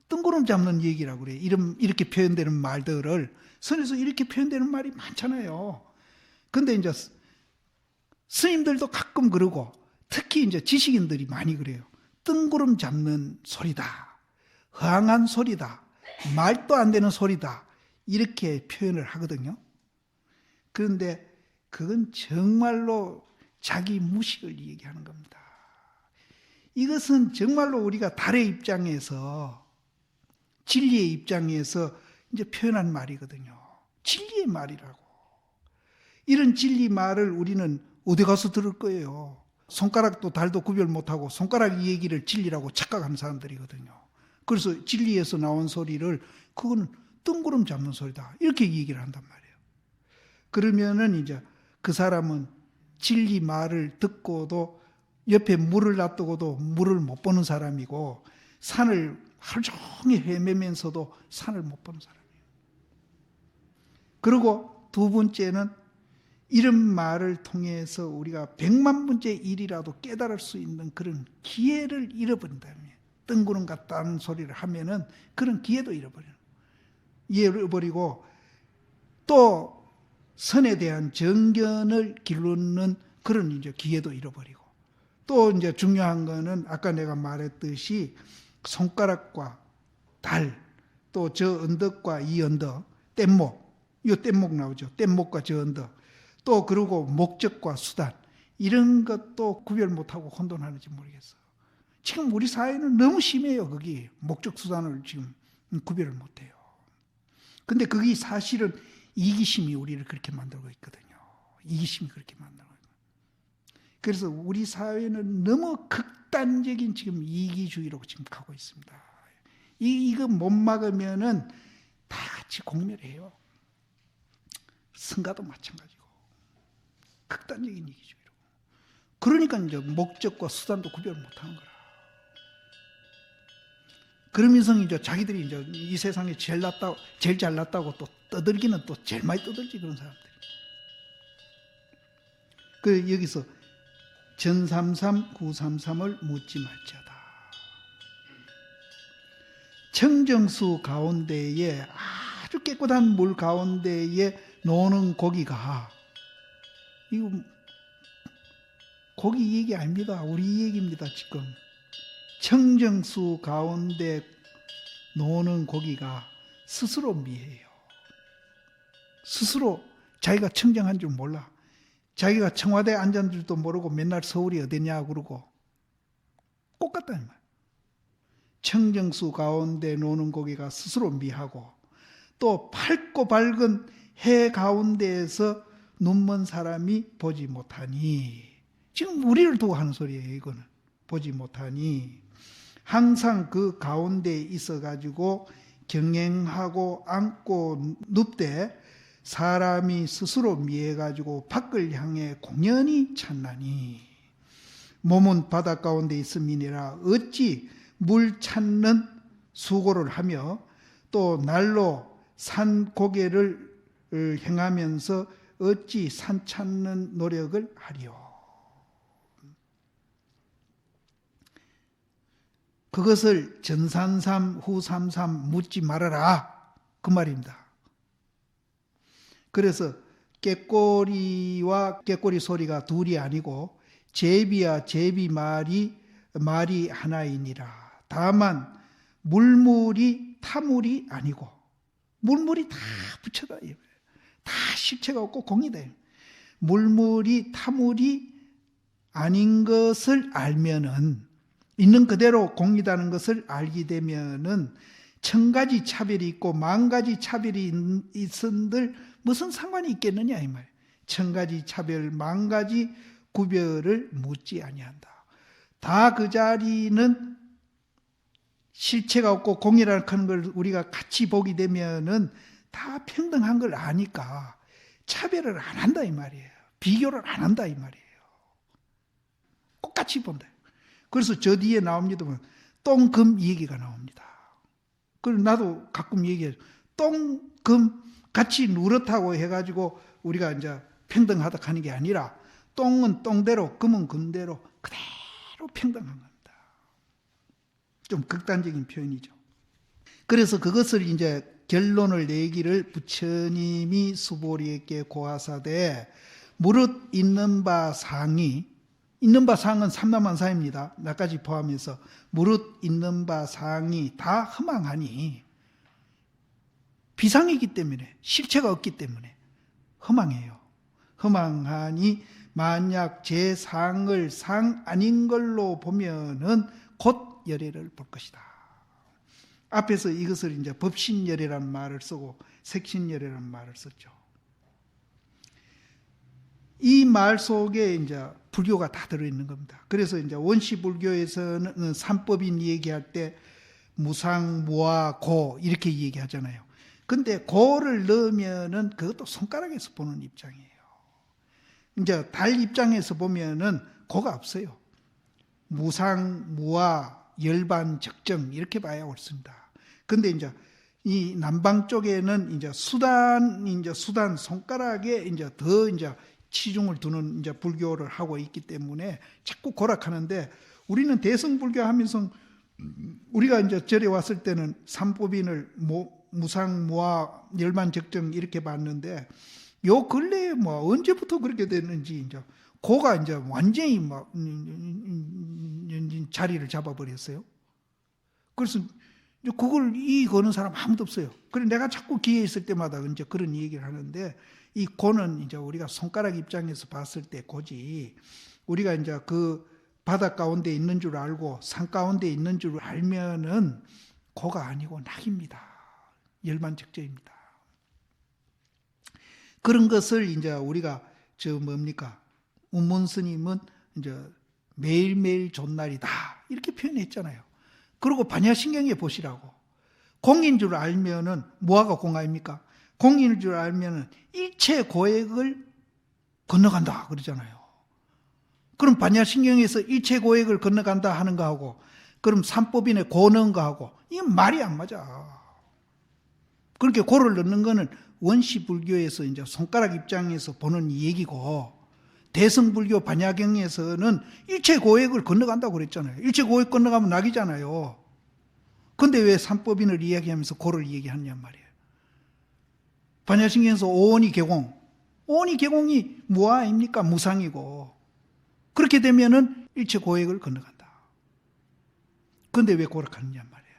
뜬구름 잡는 얘기라고 그래요. 이렇게 표현되는 말들을 선에서 이렇게 표현되는 말이 많잖아요. 근데 이제 스님들도 가끔 그러고 특히 이제 지식인들이 많이 그래요. 뜬구름 잡는 소리다. 허황한 소리다. 말도 안 되는 소리다. 이렇게 표현을 하거든요. 그런데 그건 정말로 자기 무식을 얘기하는 겁니다. 이것은 정말로 우리가 달의 입장에서 진리의 입장에서 이제 표현한 말이거든요. 진리의 말이라고. 이런 진리 말을 우리는 어디 가서 들을 거예요. 손가락도 달도 구별 못하고 손가락 얘기를 진리라고 착각하는 사람들이거든요. 그래서 진리에서 나온 소리를 그거는 뜬구름 잡는 소리다. 이렇게 얘기를 한단 말이에요. 그러면은 이제 그 사람은 진리 말을 듣고도 옆에 물을 놔두고도 물을 못 보는 사람이고 산을 하루 종일 헤매면서도 산을 못 보는 사람이에요. 그리고 두 번째는 이런 말을 통해서 우리가 100만 번째 일이라도 깨달을 수 있는 그런 기회를 잃어버린다면 뜬구름 같다는 소리를 하면은 그런 기회도 잃어버리고 또 선에 대한 정견을 기르는 그런 이제 기회도 잃어버리고 또 이제 중요한 거는 아까 내가 말했듯이 손가락과 달 또 저 언덕과 이 언덕 뗏목 이 뗏목 나오죠. 뗏목과 저 언덕 또 그리고 목적과 수단 이런 것도 구별 못하고 혼돈하는지 모르겠어요. 지금 우리 사회는 너무 심해요. 거기 목적 수단을 지금 구별을 못해요. 근데 그게 사실은 이기심이 우리를 그렇게 만들고 있거든요. 이기심이 그렇게 만들고 있거든요. 그래서 우리 사회는 너무 극단적인 지금 이기주의로 지금 가고 있습니다. 이거 못 막으면은 다 같이 공멸해요. 성가도 마찬가지고. 극단적인 이기주의로. 그러니까 이제 목적과 수단도 구별 못하는 거라. 그러면서 이제 자기들이 이제 이 세상에 제일 잘났다고 또 떠들기는 또 제일 많이 떠들지 그런 사람들이. 그 여기서 전삼삼 구삼삼을 묻지 말지어다. 청정수 가운데에 아주 깨끗한 물 가운데에 노는 고기가 이거 고기 얘기 아닙니다. 우리 얘기입니다. 지금 청정수 가운데 노는 고기가 스스로 미해요. 스스로 자기가 청정한 줄 몰라. 자기가 청와대에 앉은 줄도 모르고 맨날 서울이 어디냐 그러고 똑같다는 말. 청정수 가운데 노는 고기가 스스로 미하고 또 밝고 밝은 해 가운데에서 눈먼 사람이 보지 못하니 지금 우리를 두고 하는 소리예요. 이거는 보지 못하니 항상 그 가운데에 있어가지고 경행하고 앉고 눕되 사람이 스스로 미해가지고 밖을 향해 공연히 찾나니 몸은 바다 가운데 있음이니라 어찌 물 찾는 수고를 하며 또 날로 산 고개를 행하면서 어찌 산 찾는 노력을 하리요. 그것을 전삼삼 후삼삼 묻지 말아라 그 말입니다. 그래서 꾀꼬리와 꾀꼬리 소리가 둘이 아니고 제비와 제비 말이 하나이니라. 다만 물물이 타물이 아니고 물물이 다 붙여다. 다 실체가 없고 공이다. 물물이 타물이 아닌 것을 알면은 있는 그대로 공이다는 것을 알게 되면은 천 가지 차별이 있고 만 가지 차별이 있은들 무슨 상관이 있겠느냐 이 말. 천 가지 차별, 만 가지 구별을 묻지 아니한다. 다 그 자리는 실체가 없고 공이라는 걸 우리가 같이 보게 되면은 다 평등한 걸 아니까 차별을 안 한다 이 말이에요. 비교를 안 한다 이 말이에요. 똑같이 본다. 그래서 저 뒤에 나옵니다. 똥, 금 얘기가 나옵니다. 그리고 나도 가끔 얘기해요. 똥, 금 같이 누렇다고 해가지고 우리가 이제 평등하다 하는 게 아니라 똥은 똥대로, 금은 금대로 그대로 평등한 겁니다. 좀 극단적인 표현이죠. 그래서 그것을 이제 결론을 내기를 부처님이 수보리에게 고하사대 무릇 있는 바 상이, 있는 바 상은 삼라만사입니다. 나까지 포함해서 무릇 있는 바 상이 다 허망하니, 비상이기 때문에, 실체가 없기 때문에 허망해요. 허망하니 만약 제 상을 상 아닌 걸로 보면은 곧 열애를 볼 것이다. 앞에서 이것을 이제 법신열애라는 말을 쓰고 색신열애라는 말을 썼죠. 이 말 속에 이제 불교가 다 들어있는 겁니다. 그래서 이제 원시불교에서는 삼법인 얘기할 때 무상, 무아, 고 이렇게 얘기하잖아요. 근데 고를 넣으면은 그것도 손가락에서 보는 입장이에요. 이제 달 입장에서 보면은 고가 없어요. 무상, 무아, 열반, 적정 이렇게 봐야 옳습니다. 근데 이제 이 남방 쪽에는 이제 수단 손가락에 이제 더 이제 치중을 두는 이제 불교를 하고 있기 때문에 자꾸 고락하는데, 우리는 대승불교 하면서 우리가 이제 절에 왔을 때는 삼법인을 무상, 무아, 열반, 적정 이렇게 봤는데, 요 근래에 뭐 언제부터 그렇게 됐는지 이제 고가 이제 완전히 막 자리를 잡아버렸어요. 그래서 그걸 이거는 사람 아무도 없어요. 그래서 내가 자꾸 기회 있을 때마다 이제 그런 얘기를 하는데, 이 고는 이제 우리가 손가락 입장에서 봤을 때 고지, 우리가 이제 그 바다 가운데 있는 줄 알고 산 가운데 있는 줄 알면은 고가 아니고 낙입니다. 열반적저입니다. 그런 것을 이제 우리가 운문스님은 이제 매일매일 존날이다 이렇게 표현했잖아요. 그리고 반야신경에 보시라고, 공인 줄 알면은 무아가 공아입니까? 공인인 줄 알면은 일체 고액을 건너간다 그러잖아요. 그럼 반야신경에서 일체 고액을 건너간다 하는 거하고, 그럼 삼법인의 고 넣은 거하고 이건 말이 안 맞아. 그렇게 고를 넣는 거는 원시불교에서 이제 손가락 입장에서 보는 얘기고, 대승불교 반야경에서는 일체 고액을 건너간다고 그랬잖아요. 일체 고액 건너가면 낙이잖아요. 근데 왜 삼법인을 이야기하면서 고를 얘기하냐 말이에요. 반야신경에서 오온이 개공, 오온이 개공이 무아입니까? 무상이고, 그렇게 되면은 일체 고액을 건너간다. 근데 왜 고락하느냐 말이에요.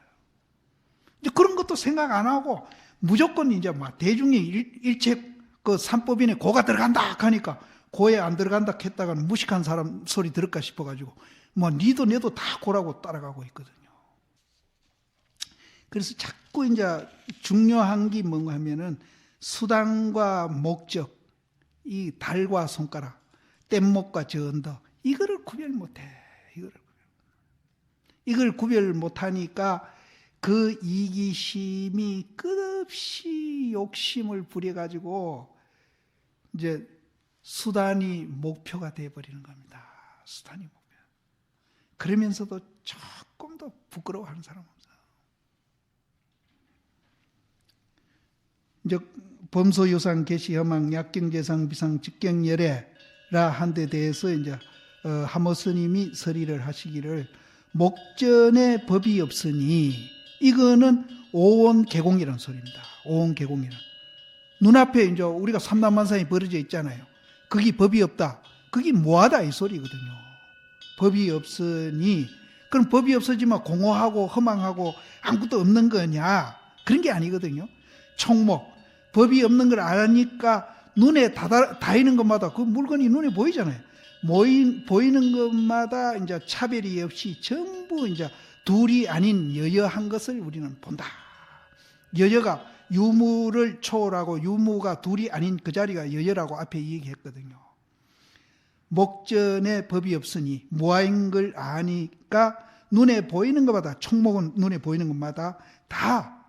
이제 그런 것도 생각 안 하고 무조건 이제 막 대중이 일체 그 삼법인에 고가 들어간다 하니까 고에 안 들어간다 했다가는 무식한 사람 소리 들을까 싶어가지고 뭐 니도 내도 다 고라고 따라가고 있거든요. 그래서 자꾸 이제 중요한 게 뭔가 하면은 수단과 목적, 이 달과 손가락, 뗏목과 저 언덕, 이거를 구별 못해. 이걸 구별 못하니까 그 이기심이 끝없이 욕심을 부려가지고 이제 수단이 목표가 되어버리는 겁니다. 수단이 목표. 그러면서도 조금 더 부끄러워하는 사람 없어요. 이제 범소유상 계시허망 약경재상 비상 직경열애라 한 데 대해서 이제 하모 스님이 설의를 하시기를, 목전에 법이 없으니, 이거는 오온 개공이라는 소리입니다. 오온 개공이란. 눈앞에 이제 우리가 삼남만상이 벌어져 있잖아요. 거기 법이 없다. 그게 뭐하다 이 소리거든요. 법이 없으니, 그럼 법이 없어지면 공허하고 허망하고 아무것도 없는 거냐? 그런 게 아니거든요. 총목. 법이 없는 걸 아니까 눈에 닿이는 것마다 그 물건이 눈에 보이잖아요. 보이는 것마다 이제 차별이 없이 전부 이제 둘이 아닌 여여한 것을 우리는 본다. 여여가 유무를 초월하고 유무가 둘이 아닌 그 자리가 여여라고 앞에 얘기했거든요. 목전에 법이 없으니 무아인 걸 아니까 눈에 보이는 것마다, 총목은 눈에 보이는 것마다 다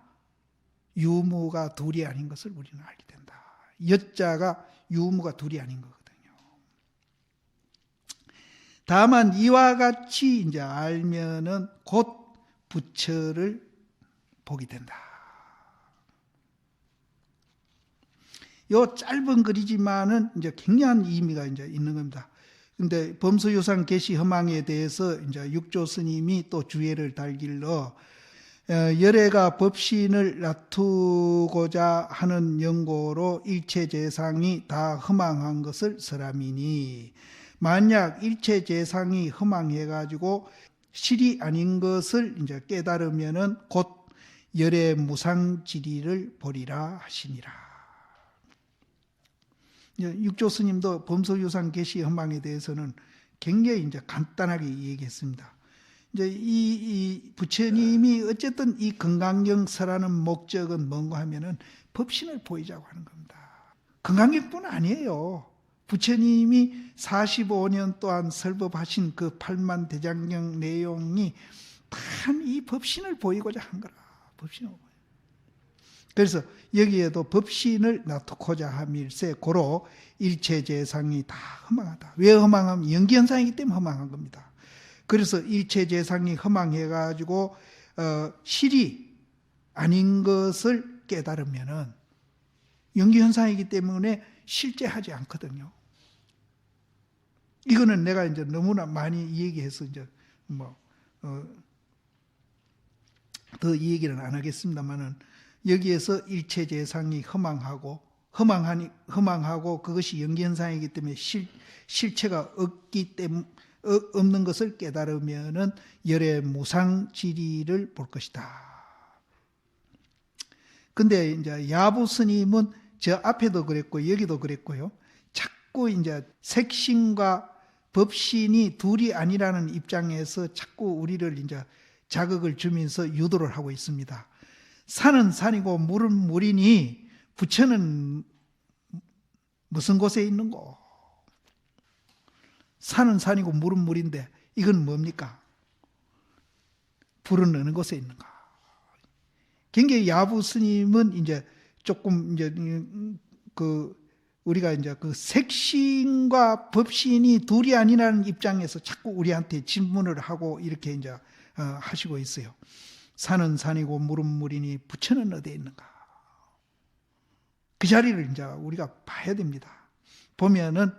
유무가 둘이 아닌 것을 우리는 알게 된다. 여자가 유무가 둘이 아닌 거거든요. 다만 이와 같이 이제 알면은 곧 부처를 보게 된다. 요 짧은 글이지만은 이제 굉장한 의미가 이제 있는 겁니다. 근데 범수유상 계시 허망에 대해서 이제 육조 스님이 또 주예를 달길러 열애가 법신을 놔두고자 하는 연고로 일체재상이 다 허망한 것을 설함이니, 만약 일체재상이 허망해가지고 실이 아닌 것을 이제 깨달으면은 곧 열애 무상지리를 보리라 하시니라. 육조 스님도 범소유상 계시 허망에 대해서는 굉장히 이제 간단하게 얘기했습니다. 이제 이 부처님이 어쨌든 이 금강경 설하는 목적은 뭔가 하면은 법신을 보이자고 하는 겁니다. 금강경뿐 아니에요. 부처님이 45년 동안 설법하신 그 8만 대장경 내용이 다 이 법신을 보이고자 한 거라. 법신을 보여. 그래서 여기에도 법신을 놔두고자 함일세 고로 일체재상이 다 허망하다. 왜 허망하면 연기현상이기 때문에 허망한 겁니다. 그래서 일체재상이 허망해가지고 실이 아닌 것을 깨달으면은 연기현상이기 때문에 실제하지 않거든요. 이거는 내가 이제 너무나 많이 얘기해서 이제 더 얘기는 안 하겠습니다만은, 여기에서 일체재상이 허망하고 그것이 연기현상이기 때문에 실체가 없는 것을 깨달으면은 열애 무상지리를 볼 것이다. 근데 이제 야부 스님은 저 앞에도 그랬고 여기도 그랬고요. 자꾸 이제 색신과 법신이 둘이 아니라는 입장에서 자꾸 우리를 이제 자극을 주면서 유도를 하고 있습니다. 산은 산이고 물은 물이니 부처는 무슨 곳에 있는고? 산은 산이고 물은 물인데 이건 뭡니까? 불은 어느 곳에 있는가? 굉장히 야부 스님은 이제 조금 이제 우리가 이제 그 색신과 법신이 둘이 아니라는 입장에서 자꾸 우리한테 질문을 하고 이렇게 이제 하시고 있어요. 산은 산이고 물은 물이니 부처는 어디에 있는가? 그 자리를 이제 우리가 봐야 됩니다. 보면은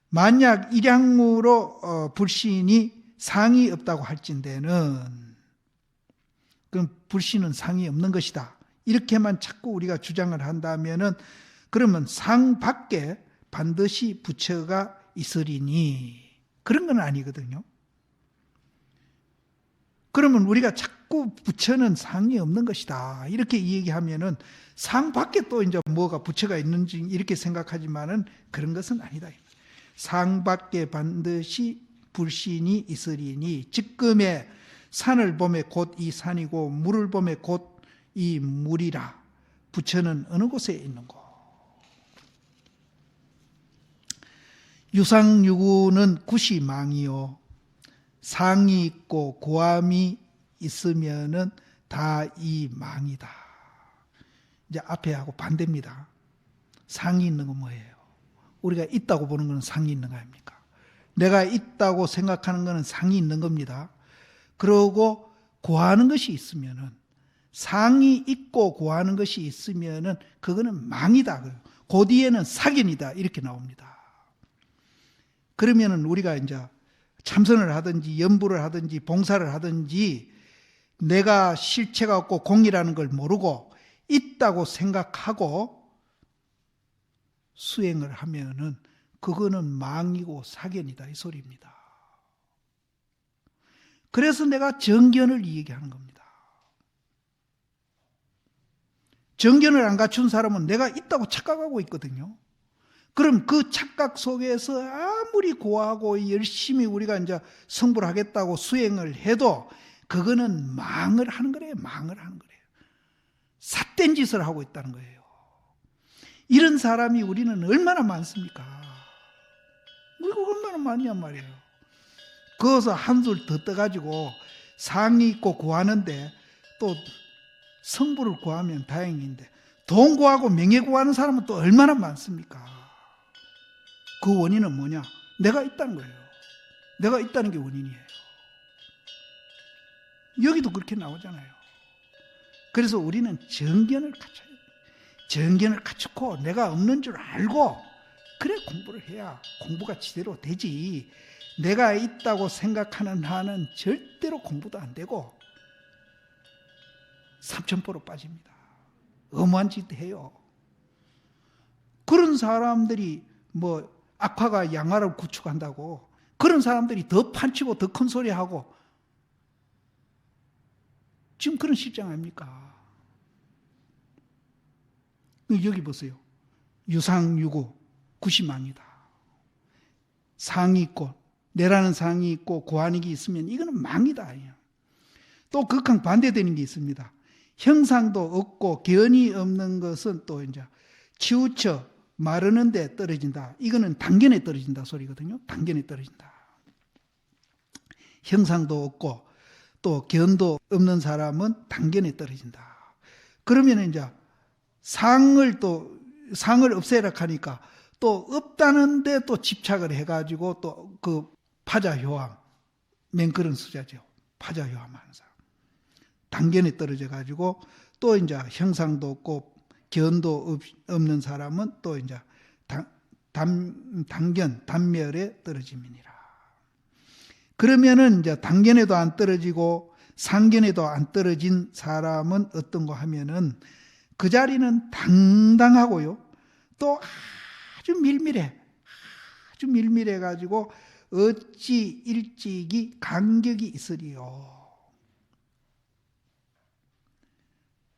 만약 일양무로 불신이 상이 없다고 할진대는 그럼 불신은 상이 없는 것이다. 이렇게만 자꾸 우리가 주장을 한다면은 그러면 상 밖에 반드시 부처가 있으리니 그런 건 아니거든요. 그러면 우리가 자꾸 부처는 상이 없는 것이다 이렇게 얘기하면은 상 밖에 또 이제 뭐가 부처가 있는지 이렇게 생각하지만은 그런 것은 아니다. 상 밖에 반드시 불신이 있으리니 지금의 산을 보매 곧 이 산이고 물을 보매 곧 이 물이라. 부처는 어느 곳에 있는고? 유상유구는 구시망이요. 상이 있고 고함이 있으면은 다 이 망이다. 이제 앞에 하고 반대입니다. 상이 있는 건 뭐예요? 우리가 있다고 보는 건 상이 있는 거 아닙니까? 내가 있다고 생각하는 것은 상이 있는 겁니다. 그러고 고하는 것이 있으면은 상이 있고 고하는 것이 있으면은 그거는 망이다. 그 뒤에는 사견이다. 이렇게 나옵니다. 그러면은 우리가 이제 참선을 하든지 연부를 하든지 봉사를 하든지 내가 실체가 없고 공이라는 걸 모르고 있다고 생각하고 수행을 하면은 그거는 망이고 사견이다 이 소리입니다. 그래서 내가 정견을 얘기하는 겁니다. 정견을 안 갖춘 사람은 내가 있다고 착각하고 있거든요. 그럼 그 착각 속에서 아무리 고하고 열심히 우리가 이제 성불을 하겠다고 수행을 해도 그거는 망을 하는 거래요. 망을 하는 거래요. 삿된 짓을 하고 있다는 거예요. 이런 사람이 우리는 얼마나 많습니까? 이거 얼마나 많이야 말이에요. 거기서 한술 더 떠가지고 상이 있고 구하는데 또 성부를 구하면 다행인데 돈 구하고 명예 구하는 사람은 또 얼마나 많습니까? 그 원인은 뭐냐? 내가 있다는 거예요. 내가 있다는 게 원인이에요. 여기도 그렇게 나오잖아요. 그래서 우리는 정견을 갖춰야 돼요. 정견을 갖추고 내가 없는 줄 알고 그래 공부를 해야 공부가 제대로 되지. 내가 있다고 생각하는 한은 절대로 공부도 안 되고 삼천포로 빠집니다. 엄한 짓 해요. 그런 사람들이 뭐 악화가 양화를 구축한다고 그런 사람들이 더 판치고 더 큰 소리 하고 지금 그런 실정 아닙니까? 여기 보세요. 유상유구 구시망이다. 상이 있고 내라는 상이 있고 고안익이 있으면 이거는 망이다. 또 극한 반대되는 게 있습니다. 형상도 없고 견이 없는 것은 또 이제 치우쳐 마르는 데 떨어진다. 이거는 단견에 떨어진다 소리거든요. 단견에 떨어진다. 형상도 없고 또 견도 없는 사람은 단견에 떨어진다. 그러면 이제 상을 없애라 하니까 또 없다는데 또 집착을 해가지고 또 그 파자효함, 맹그런 수자죠. 파자효함 하는 사람. 단견에 떨어져가지고 또 이제 형상도 없고 견도 없는 사람은 또 이제 단견, 단멸에 떨어짐이니라. 그러면은 이제 단견에도 안 떨어지고 상견에도 안 떨어진 사람은 어떤 거 하면은 그 자리는 당당하고요. 또 아주 밀밀해가지고 어찌 일찍이 간격이 있으리요.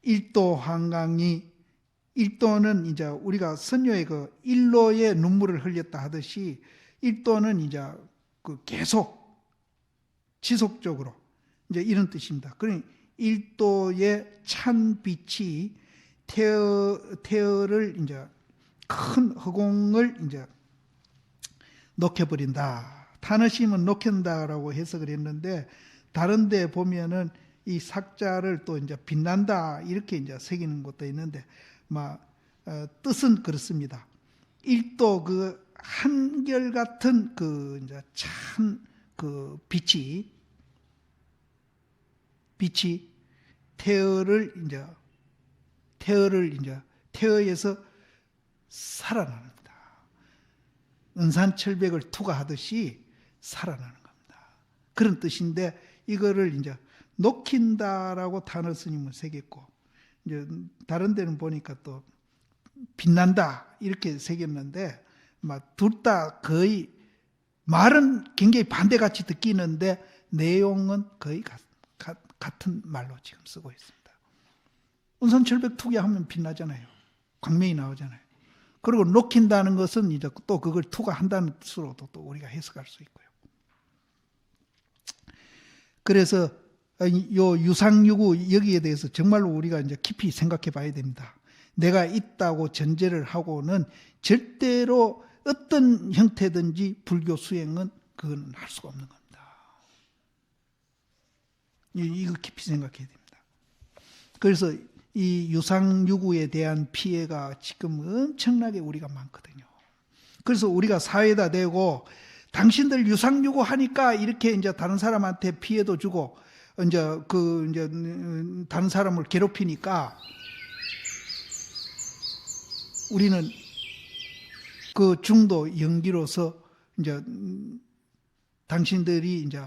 일도 한강이 일도는 이제 우리가 선녀의 그 일로의 눈물을 흘렸다 하듯이 일도는 이제 그 계속 지속적으로 이제 이런 뜻입니다. 그러니 일도의 찬 빛이 태어를 이제 큰 허공을 이제 녹여버린다. 타너심은 녹힌다라고 해석을 했는데 다른 데 보면은 이 삭자를 또 이제 빛난다 이렇게 이제 새기는 것도 있는데 뜻은 그렇습니다. 일도 그 한결 같은 그 이제 참 그 빛이 태어에서 살아납니다. 은산철백을 투과하듯이 살아나는 겁니다. 그런 뜻인데 이거를 이제 녹힌다라고 단어 스님은 새겼고 이제 다른 데는 보니까 또 빛난다 이렇게 새겼는데 둘 다 거의 말은 굉장히 반대같이 듣기는데 내용은 거의 같은 말로 지금 쓰고 있습니다. 은산철백 투과하면 빛나잖아요. 광명이 나오잖아요. 그리고 녹힌다는 것은 이제 또 그걸 투과한다는 뜻으로도 또 우리가 해석할 수 있고요. 그래서 요 유상유구 여기에 대해서 정말로 우리가 이제 깊이 생각해 봐야 됩니다. 내가 있다고 전제를 하고는 절대로 어떤 형태든지 불교 수행은 그건 할 수가 없는 겁니다. 이거 깊이 생각해야 됩니다. 그래서 이 유상유구에 대한 피해가 지금 엄청나게 우리가 많거든요. 그래서 우리가 사회에다 대고 당신들 유상유구 하니까 이렇게 이제 다른 사람한테 피해도 주고 이제 다른 사람을 괴롭히니까 우리는 그 중도 연기로서 이제 당신들이 이제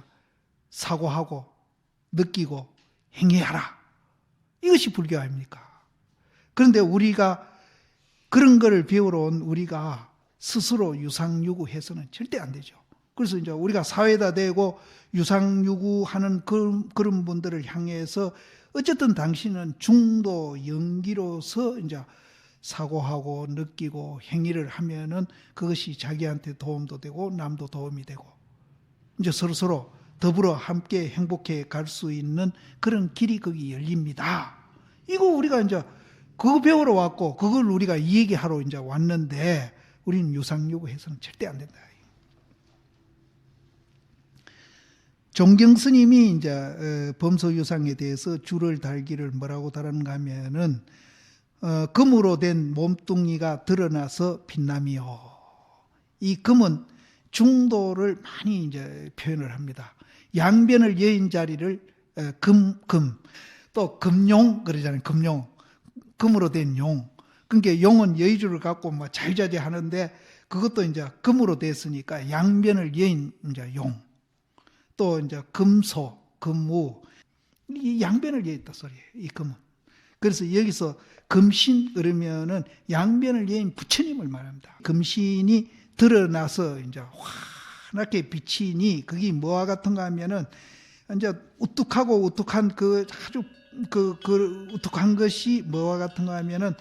사고하고 느끼고 행해하라. 이것이 불교 아닙니까? 그런데 우리가 그런 거를 배우러 온 우리가 스스로 유상유구해서는 절대 안 되죠. 그래서 이제 우리가 사회에다 대고 유상유구하는 그런 분들을 향해서 어쨌든 당신은 중도 연기로서 이제 사고하고 느끼고 행위를 하면은 그것이 자기한테 도움도 되고 남도 도움이 되고 이제 서로서로 더불어 함께 행복해 갈 수 있는 그런 길이 거기 열립니다. 이거 우리가 이제 그거 배우러 왔고 그걸 우리가 이 얘기하러 이제 왔는데 우리는 유상유구 해서는 절대 안 된다. 종경 스님이 이제 범소유상에 대해서 줄을 달기를 뭐라고 달았는가 하면은 금으로 된 몸뚱이가 드러나서 빛남이요. 이 금은 중도를 많이 이제 표현을 합니다. 양변을 여인 자리를 금, 또 금용 그러잖아요. 금용, 금으로 된 용. 그러니까 용은 여의주를 갖고 뭐 자유자재 하는데 그것도 이제 금으로 됐으니까 양변을 여인 이제 용. 또 이제 금소, 금우, 이 양변을 여있다 소리예요. 이 금은. 그래서 여기서 금신 그러면은 양변을 여인 부처님을 말합니다. 금신이 드러나서 이제 환하게 비치니 그게 뭐와 같은가 하면은 이제 우뚝하고 우뚝한 그 아주 그 우뚝한 것이 뭐와 같은가 하면은